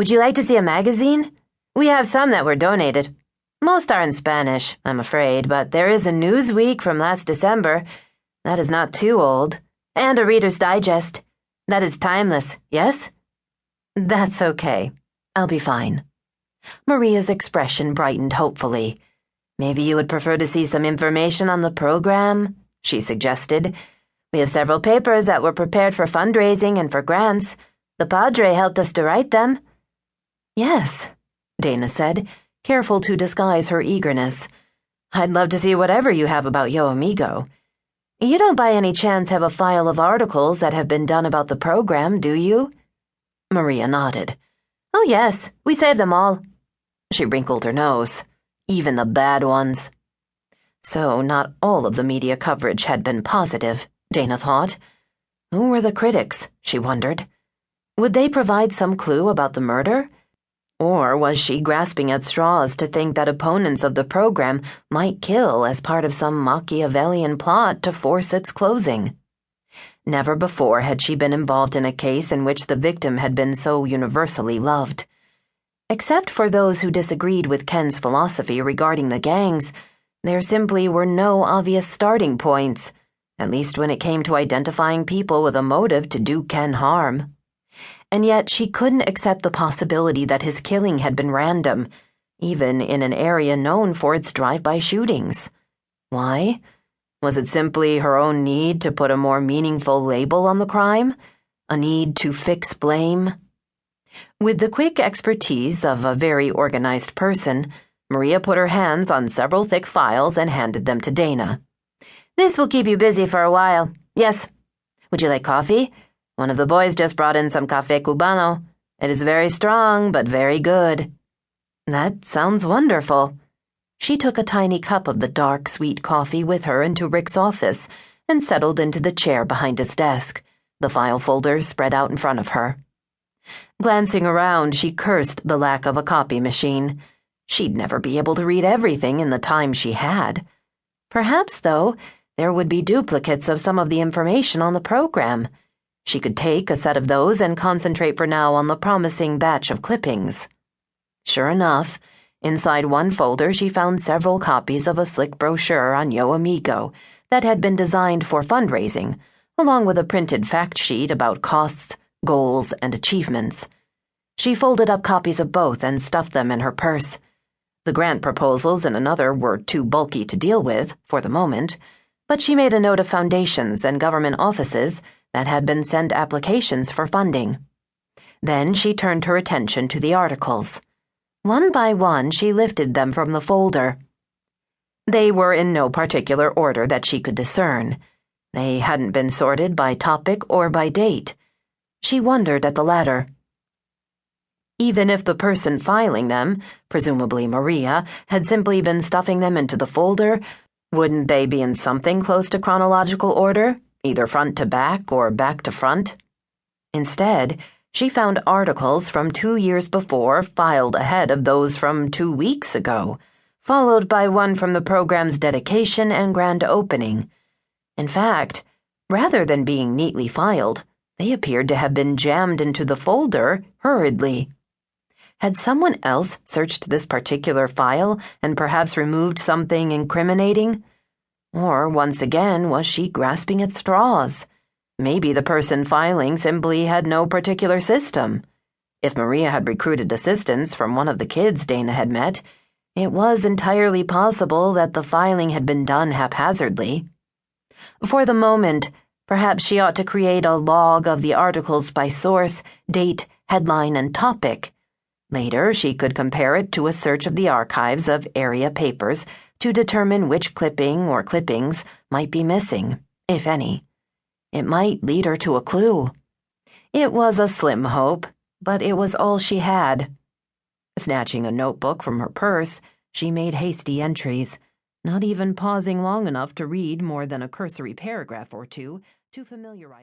Would you like to see a magazine? We have some that were donated. Most are in Spanish, I'm afraid, but there is a Newsweek from last December. That is not too old. And a Reader's Digest. That is timeless, yes? That's okay. I'll be fine. Maria's expression brightened hopefully. Maybe you would prefer to see some information on the program, she suggested. We have several papers that were prepared for fundraising and for grants. The Padre helped us to write them. Yes, Dana said, careful to disguise her eagerness. I'd love to see whatever you have about Yo Amigo. You don't by any chance have a file of articles that have been done about the program, do you? Maria nodded. Oh yes, we saved them all. She wrinkled her nose. Even the bad ones. So not all of the media coverage had been positive, Dana thought. Who were the critics, she wondered. Would they provide some clue about the murder? Or was she grasping at straws to think that opponents of the program might kill as part of some Machiavellian plot to force its closing? Never before had she been involved in a case in which the victim had been so universally loved. Except for those who disagreed with Ken's philosophy regarding the gangs, there simply were no obvious starting points, at least when it came to identifying people with a motive to do Ken harm. And yet she couldn't accept the possibility that his killing had been random, even in an area known for its drive-by shootings. Why? Was it simply her own need to put a more meaningful label on the crime? A need to fix blame? With the quick expertise of a very organized person, Maria put her hands on several thick files and handed them to Dana. This will keep you busy for a while. Yes. Would you like coffee? One of the boys just brought in some café cubano. It is very strong, but very good. That sounds wonderful. She took a tiny cup of the dark, sweet coffee with her into Rick's office and settled into the chair behind his desk, the file folders spread out in front of her. Glancing around, she cursed the lack of a copy machine. She'd never be able to read everything in the time she had. Perhaps, though, there would be duplicates of some of the information on the program. She could take a set of those and concentrate for now on the promising batch of clippings. Sure enough, inside one folder she found several copies of a slick brochure on Yo Amigo that had been designed for fundraising, along with a printed fact sheet about costs, goals, and achievements. She folded up copies of both and stuffed them in her purse. The grant proposals in another were too bulky to deal with, for the moment, but she made a note of foundations and government offices that had been sent applications for funding. Then she turned her attention to the articles. One by one, she lifted them from the folder. They were in no particular order that she could discern. They hadn't been sorted by topic or by date. She wondered at the latter. Even if the person filing them, presumably Maria, had simply been stuffing them into the folder, wouldn't they be in something close to chronological order, either front to back or back to front? Instead, she found articles from 2 years before filed ahead of those from 2 weeks ago, followed by one from the program's dedication and grand opening. In fact, rather than being neatly filed, they appeared to have been jammed into the folder hurriedly. Had someone else searched this particular file and perhaps removed something incriminating? Or, once again, was she grasping at straws? Maybe the person filing simply had no particular system. If Maria had recruited assistance from one of the kids Dana had met, it was entirely possible that the filing had been done haphazardly. For the moment, perhaps she ought to create a log of the articles by source, date, headline, and topic. Later, she could compare it to a search of the archives of area papers to determine which clipping or clippings might be missing, if any. It might lead her to a clue. It was a slim hope, but it was all she had. Snatching a notebook from her purse, she made hasty entries, not even pausing long enough to read more than a cursory paragraph or two to familiarize